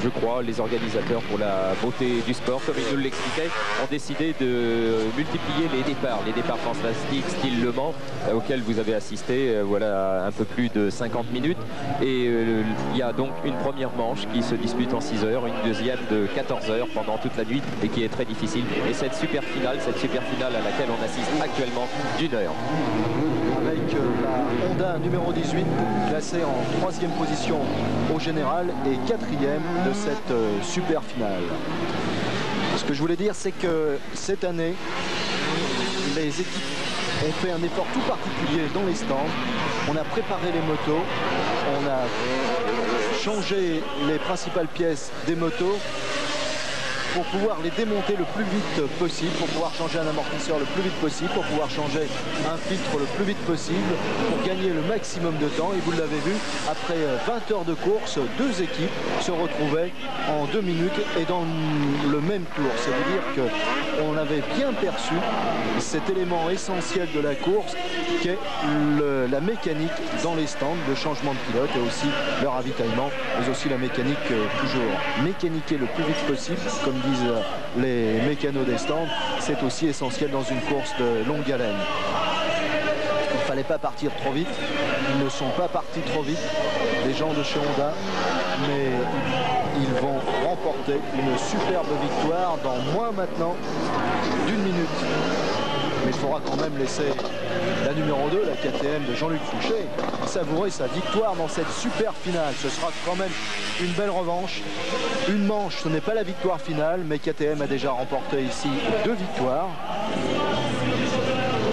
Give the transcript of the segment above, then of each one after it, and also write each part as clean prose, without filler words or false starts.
je crois, les organisateurs, pour la beauté du sport, comme ils nous l'expliquaient, ont décidé de multiplier les départs fantastiques style Le Mans, auxquels vous avez assisté, voilà, un peu plus de 50 minutes. Et il y a donc une première manche qui se dispute en 6 heures, une deuxième de 14 heures pendant toute la nuit et qui est très difficile. Et cette super finale à laquelle on assiste actuellement d'1 heure. Avec la Honda numéro 18 classée en 3e position au général et 4e de cette super finale. Ce que je voulais dire, c'est que cette année, les équipes ont fait un effort tout particulier dans les stands. On a préparé les motos, on a changé les principales pièces des motos pour pouvoir les démonter le plus vite possible, pour pouvoir changer un amortisseur le plus vite possible, pour pouvoir changer un filtre le plus vite possible, pour gagner le maximum de temps. Et vous l'avez vu, après 20 heures de course, 2 équipes se retrouvaient en 2 minutes et dans le même tour. C'est-à-dire qu'on avait bien perçu cet élément essentiel de la course qu'est la mécanique dans les stands, le changement de pilote et aussi le ravitaillement, mais aussi la mécanique toujours mécaniquer le plus vite possible, comme disent les mécanos des stands, c'est aussi essentiel dans une course de longue haleine. Il ne fallait pas partir trop vite, ils ne sont pas partis trop vite, les gens de chez Honda, mais ils vont remporter une superbe victoire dans moins maintenant d'1 minute. Mais il faudra quand même laisser la numéro 2, la KTM de Jean-Luc Fouché, savourer sa victoire dans cette super finale. Ce sera quand même une belle revanche. Une manche, ce n'est pas la victoire finale, mais KTM a déjà remporté ici 2 victoires.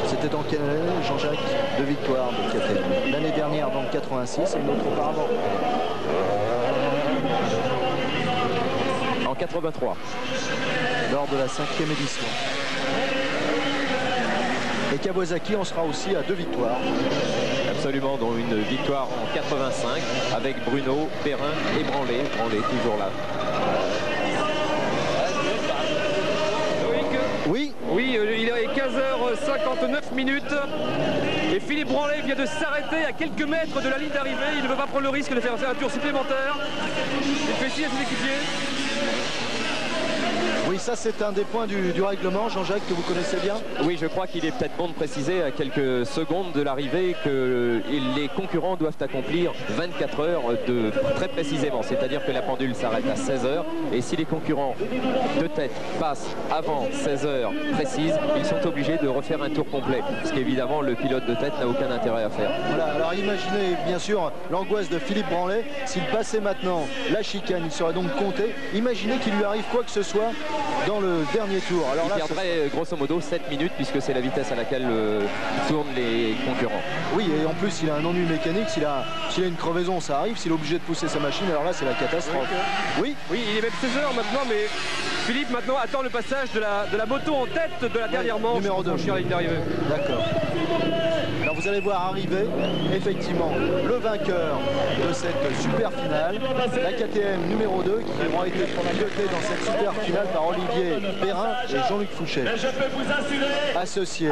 C'était en quelle année, Jean-Jacques? 2 victoires de KTM. L'année dernière, donc 86, et une autre auparavant. En 83. Lors de la 5e édition. Et Kawasaki en sera aussi à 2 victoires. Absolument, dont une victoire en 85 avec Bruno, Perrin et Branlé. Branlé toujours là. Oui. Oui, il est 15h59 minutes. Et Philippe Branlé vient de s'arrêter à quelques mètres de la ligne d'arrivée. Il ne veut pas prendre le risque de faire un tour supplémentaire. Il fait signe à ses équipiers. Oui, ça c'est un des points du règlement, Jean-Jacques, que vous connaissez bien. Oui, je crois qu'il est peut-être bon de préciser à quelques secondes de l'arrivée que les concurrents doivent accomplir 24 heures très précisément. C'est-à-dire que la pendule s'arrête à 16 heures et si les concurrents de tête passent avant 16 heures précises, ils sont obligés de refaire un tour complet. Ce qu'évidemment le pilote de tête n'a aucun intérêt à faire. Voilà, alors imaginez bien sûr l'angoisse de Philippe Branlé. S'il passait maintenant la chicane, il serait donc compté. Imaginez qu'il lui arrive quoi que ce soit dans le dernier tour. Alors il perdrait grosso modo 7 minutes puisque c'est la vitesse à laquelle tournent les concurrents. Oui, et en plus il a un ennui mécanique, s'il a une crevaison ça arrive, s'il est obligé de pousser sa machine, alors là c'est la catastrophe. Oui, oui, il est même 16 heures maintenant, mais Philippe maintenant attend le passage de la moto en tête de la dernière manche. Numéro 2. D'accord. Alors vous allez voir arriver effectivement le vainqueur de cette super finale, la KTM numéro 2 qui aura été pilotée dans cette super finale par Olivier Perrin et Jean-Luc Fouché. Associés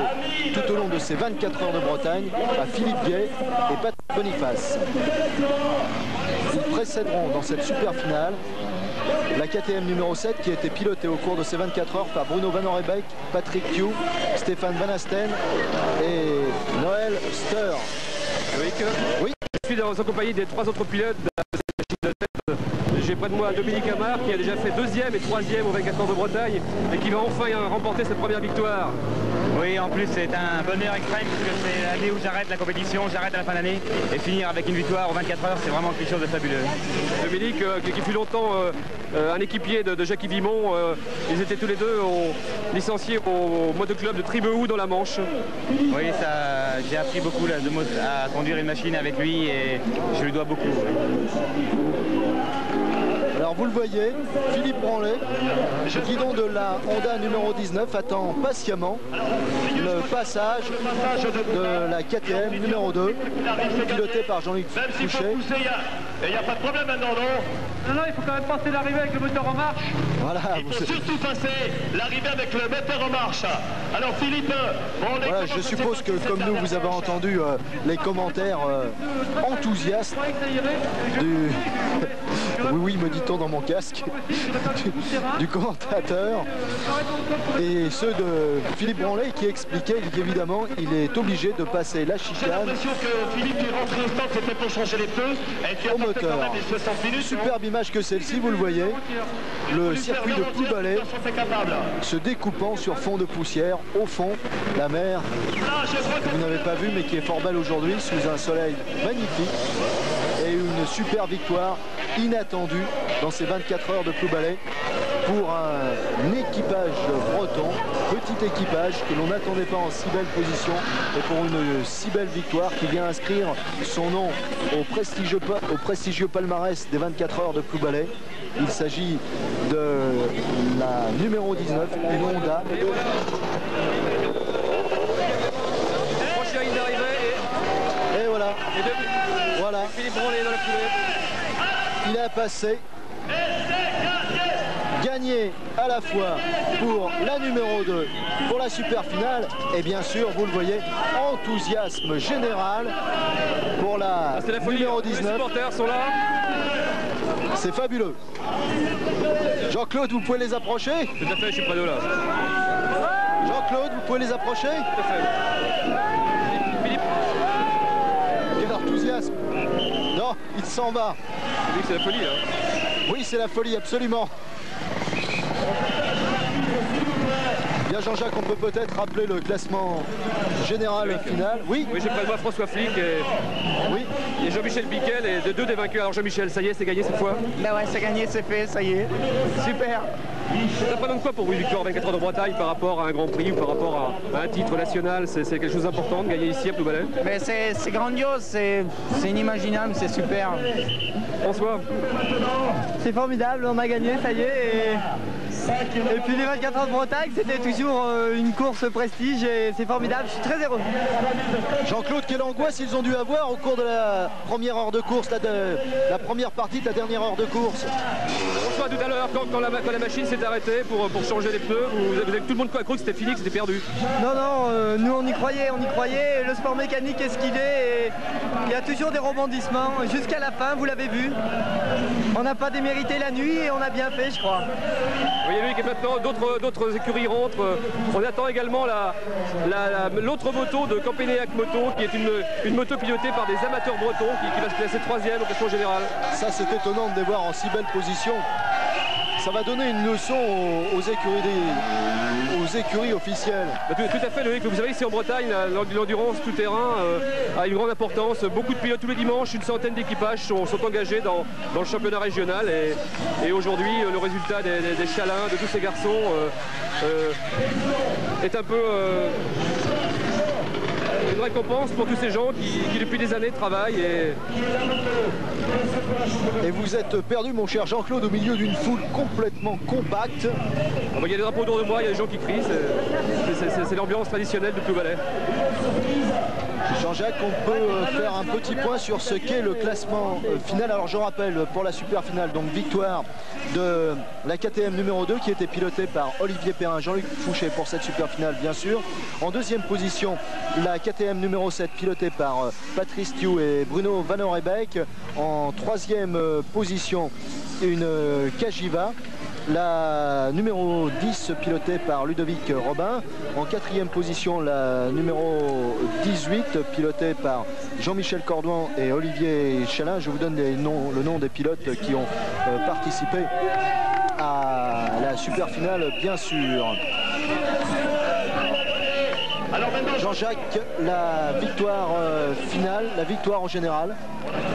tout au long de ces 24 heures de Bretagne à Philippe Gay et Patrick Boniface. Ils précéderont dans cette super finale la KTM numéro 7 qui a été pilotée au cours de ces 24 heures par Bruno Van Orebeek, Patrick Q, Stéphane Van Asten et Noël Steur. Oui, je suis en compagnie des 3 autres pilotes de cette machine de tête. J'ai près de moi Dominique Amar qui a déjà fait 2e et 3e aux 24 heures de Bretagne et qui va enfin remporter cette première victoire. Oui, en plus c'est un bonheur extrême puisque c'est l'année où j'arrête la compétition, j'arrête à la fin d'année et finir avec une victoire aux 24 heures, c'est vraiment quelque chose de fabuleux. Dominique, qui fut longtemps un équipier de Jackie Vimon, ils étaient tous les deux licenciés au motoclub de Tribehou dans la Manche. Oui, j'ai appris beaucoup là, à conduire une machine avec lui et je lui dois beaucoup. Alors vous le voyez, Philippe Branlé, le guidon de la Honda numéro 19, attend patiemment le passage de la KTM numéro 2, pilotée par Jean-Luc Fouché. Il n'y a pas de problème maintenant, non? Non, il faut quand même passer l'arrivée avec le moteur en marche. Voilà, il faut surtout passer l'arrivée avec le moteur en marche. Alors Philippe, voilà, je suppose que comme nous, vous avez entendu les commentaires enthousiastes du... Oui, me dit-on dans mon casque du commentateur, et ceux de Philippe Branlet qui expliquait qu'évidemment il est obligé de passer la chicane au moteur. Superbe image que celle-ci, vous le voyez, le circuit de Ploubalay se découpant sur fond de poussière. Au fond, la mer que vous n'avez pas vue mais qui est fort belle aujourd'hui sous un soleil magnifique, et une super victoire inattendue dans ces 24 heures de Ploubalay pour un équipage breton, petit équipage que l'on n'attendait pas en si belle position, et pour une si belle victoire qui vient inscrire son nom au prestigieux palmarès des 24 heures de Ploubalay. Il s'agit de la numéro 19, une Honda. Et voilà. Voilà. Philippe Branlet dans la foulée. Il a passé, gagné à la fois pour la numéro 2, pour la super finale, et bien sûr, vous le voyez, enthousiasme général pour la numéro 19. Les supporters sont là. C'est fabuleux. Jean-Claude, vous pouvez les approcher? Tout à fait, je suis près de là. Jean-Claude, vous pouvez les approcher? Tout à fait. Philippe. Quel enthousiasme. Non, il s'en va. Oui, c'est la folie, hein. Oui, c'est la folie, absolument. Bien Jean-Jacques, on peut peut-être rappeler le classement général final. Oui. Oui, j'ai près de moi François Flick et Jean-Michel Biquel, et deux des vainqueurs. Alors Jean-Michel, ça y est, c'est gagné cette fois? Ben ouais, c'est gagné, c'est fait, ça y est. Super. Ça représente quoi pour vous une victoire 24 heures de Bretagne par rapport à un Grand Prix ou par rapport à un titre national? C'est quelque chose d'important de gagner ici à Ploubalay? Mais c'est grandiose, c'est inimaginable, c'est super. François? C'est formidable, on a gagné, ça y est. Et puis les 24 heures de Bretagne, c'était toujours une course prestige et c'est formidable, je suis très heureux. Jean-Claude, quelle angoisse ils ont dû avoir au cours de la première heure de course, la première partie de la dernière heure de course. François, tout à l'heure, quand la machine s'est arrêtée pour changer les pneus, tout le monde a cru que c'était fini, que c'était perdu. Non, nous on y croyait, le sport mécanique est ce qu'il est, et il y a toujours des rebondissements jusqu'à la fin, vous l'avez vu. On n'a pas démérité la nuit et on a bien fait, je crois. Oui, Loïc, et maintenant d'autres écuries rentrent. On attend également l'autre moto de Campénéac Moto, qui est une moto pilotée par des amateurs bretons qui va se classer 3e au classement général. Ça, c'est étonnant de les voir en si belle position. Ça va donner une leçon aux écuries officielles. Tout à fait, Loïc. Vous savez, ici en Bretagne, l'endurance tout-terrain a une grande importance. Beaucoup de pilotes tous les dimanches, une centaine d'équipages sont engagés dans le championnat régional. Et aujourd'hui, le résultat des Chalins, de tous ces garçons, est un peu une récompense pour tous ces gens qui depuis des années travaillent. Et vous êtes perdu, mon cher Jean-Claude, au milieu d'une foule complètement compacte. Il y a des drapeaux autour de moi, il y a des gens qui crient, c'est l'ambiance traditionnelle de Ploubalay. Jean-Jacques, on peut faire un petit point sur ce qu'est le classement final. Alors je rappelle, pour la super finale, donc victoire de la KTM numéro 2 qui était pilotée par Olivier Perrin, Jean-Luc Fouché pour cette super finale bien sûr. En deuxième position, la KTM numéro 7 pilotée par Patrice Thiou et Bruno Van Orebeek. En troisième position, une Cagiva. La numéro 10 pilotée par Ludovic Robin. En quatrième position, la numéro 18 pilotée par Jean-Michel Cordouan et Olivier Chalin. Je vous donne le nom des pilotes qui ont participé à la super finale, bien sûr. Jean-Jacques, la victoire finale, la victoire en général.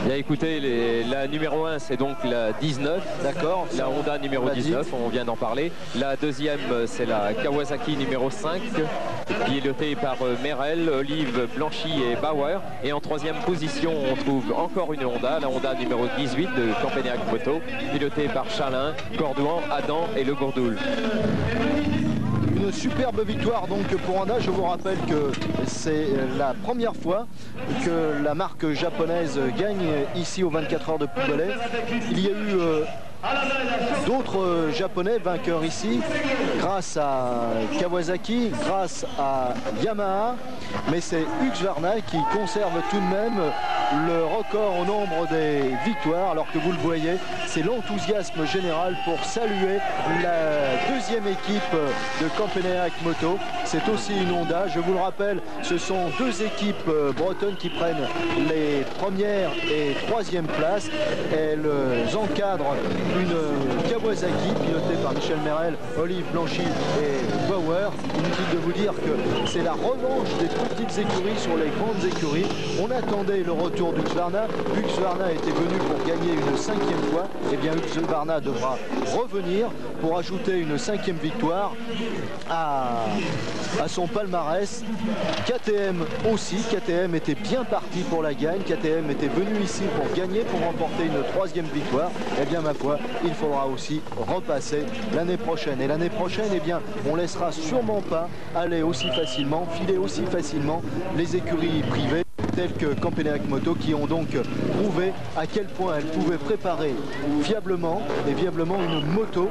Bien écoutez, la numéro 1 c'est donc la 19. D'accord. La Honda numéro 19, on vient d'en parler. La deuxième c'est la Kawasaki numéro 5, pilotée par Merel, Olive, Blanchy et Bauer. Et en troisième position on trouve encore une Honda, la Honda numéro 18 de Campénéac Moto, pilotée par Chalin, Cordouan, Adam et Le Gourdoul. Une superbe victoire donc pour Honda. Je vous rappelle que c'est la première fois que la marque japonaise gagne ici aux 24 heures de Ploubalay. Il y a eu d'autres japonais vainqueurs ici grâce à Kawasaki, grâce à Yamaha, mais c'est Husqvarna qui conserve tout de même le record au nombre des victoires, alors que vous le voyez, c'est l'enthousiasme général pour saluer la deuxième équipe de Campenaerts Moto. C'est aussi une Honda, je vous le rappelle, ce sont deux équipes bretonnes qui prennent les premières et troisième places. Elles encadrent une Kawasaki pilotée par Michel Merel, Olive Blanchy et Bauer. Inutile de vous dire que c'est la revanche des petites écuries sur les grandes écuries. On attendait le retour d'Husqvarna. Husqvarna était venu pour gagner une 5e fois. Et bien Husqvarna devra revenir pour ajouter une 5e victoire à son palmarès. KTM aussi. KTM était bien parti pour la gagne. KTM était venu ici pour gagner, pour remporter une 3e victoire. Et bien ma foi, il faudra aussi repasser l'année prochaine. Et l'année prochaine, eh bien, on laissera sûrement pas aller aussi facilement, filer aussi facilement les écuries privées telles que Campenaerts Moto, qui ont donc prouvé à quel point elles pouvaient préparer fiablement une moto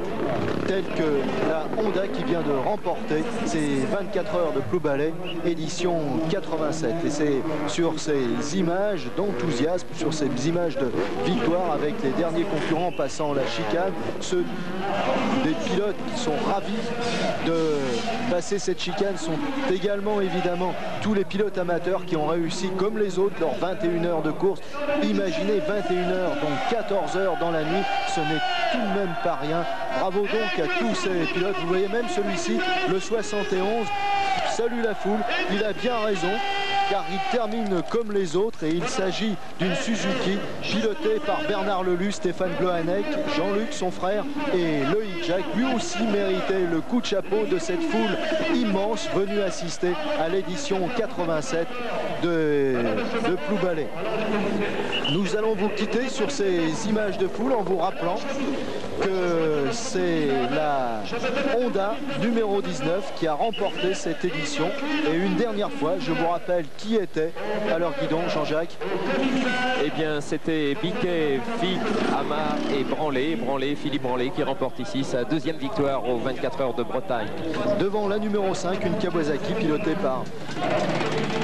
telle que la Honda qui vient de remporter ces 24 heures de Blue Valley édition 87. Et c'est sur ces images d'enthousiasme, sur ces images de victoire avec les derniers concurrents passant la chicane, ceux des pilotes qui sont ravis de passer cette chicane sont également évidemment tous les pilotes amateurs qui ont réussi comme les autres leurs 21 heures de course. Imaginez 21 heures, donc 14 heures dans la nuit, ce n'est tout de même pas rien. Bravo donc à tous ces pilotes. Vous voyez même celui-ci, le 71, salue la foule, il a bien raison, car il termine comme les autres et il s'agit d'une Suzuki pilotée par Bernard Lelu, Stéphane Glohanek, Jean-Luc son frère et Loïc Jacques. Lui aussi méritait le coup de chapeau de cette foule immense venue assister à l'édition 87 de Blue Valley. Nous allons vous quitter sur ces images de foule en vous rappelant que c'est la Honda numéro 19 qui a remporté cette édition. Et une dernière fois, je vous rappelle qui était à leur guidon, Jean-Jacques. Eh bien, c'était Biquet, Fick, Amar et Branlé, Philippe Branlé, qui remporte ici sa 2e victoire aux 24 heures de Bretagne. Devant la numéro 5, une Kawasaki pilotée par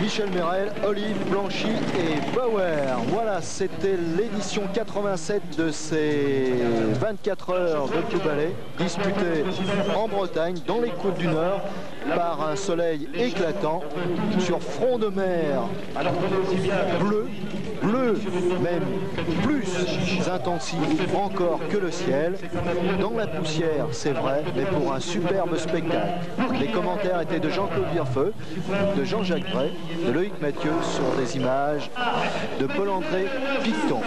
Michel Merel, Olive Blanchy et Bauer. Voilà, c'était l'édition 87 de ces 24 heures de Blue Valley, disputée en Bretagne, dans les Côtes du Nord, par un soleil éclatant, sur front de mer bleu, même plus intensif encore que le ciel, dans la poussière, c'est vrai, mais pour un superbe spectacle. Les commentaires étaient de Jean-Claude Virfeu, de Jean-Jacques Bray, de Loïc Mathieu, sur des images de Paul-André Picton.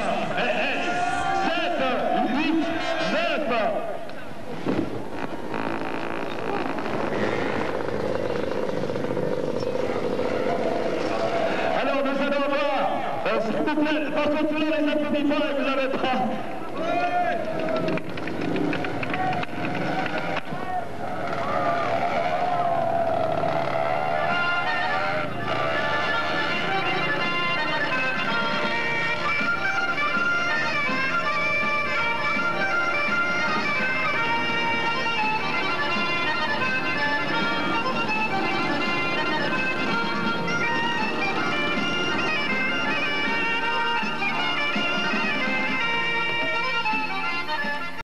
Alors nous allons voir, s'il vous plaît, parce que tous les applaudissements et vous avez pas.